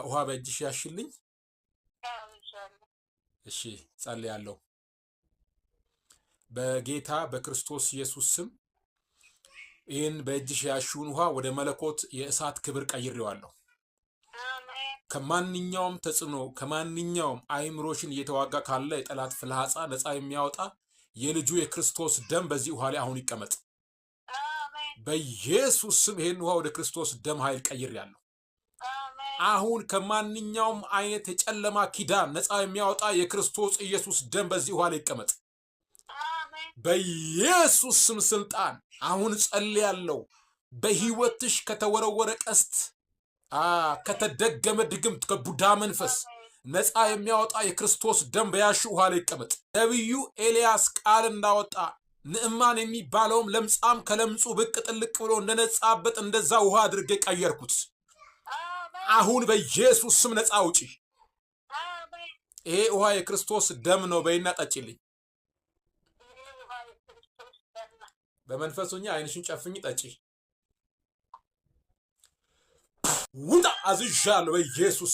ውሃ በእጅሽ ያሽልኝ። እሺ ጸልያለሁ። በጌታ በክርስቶስ ኢየሱስ ስም ይህን በእጅሽ ያሽውን ውሃ ወደ መለኮት የእሳት ክብር ቀይሬዋለሁ። ከማንኛውም ተጽዕኖ ከማንኛውም አይምሮሽን እየተዋጋ ካለ የጠላት ፍላጻ ነፃ የሚያወጣ የልጁ የክርስቶስ ደም በዚህ ውሃ ላይ አሁን ይቀመጥ። በኢየሱስ ስም ይሄን ውሃ ወደ ክርስቶስ ደም ኃይል ቀይሬያለሁ። አሁን ከማንኛውም አይነት የጨለማ ኪዳን ነፃ የሚያወጣ የክርስቶስ ኢየሱስ ደም በዚህ ውሃ ላይ ይቀመጥ። በኢየሱስ ስም ስልጣን አሁን ጸልያለሁ። በህይወትሽ ከተወረወረ ቀስት ከተደገመ ድግምት ከቡዳ መንፈስ ነፃ የሚያወጣ የክርስቶስ ደም በያሽ ውሃ ላይ ይቀመጥ። ነቢዩ ኤልያስ ቃል እንዳወጣ ንዕማን የሚባለውም ለምጻም ከለምጹ ብቅ ጥልቅ ብሎ እንደነጻበት እንደዛ ውሃ አድርጌ ቀየርኩት። አሁን በኢየሱስ ስም ነፃ ውጪ። ይሄ ውሃ የክርስቶስ ደም ነው በይና ጠጪልኝ። በመንፈሱኛ አይንሽን ጨፍኝ ጠጪ። ውጣ አዝዣለሁ በኢየሱስ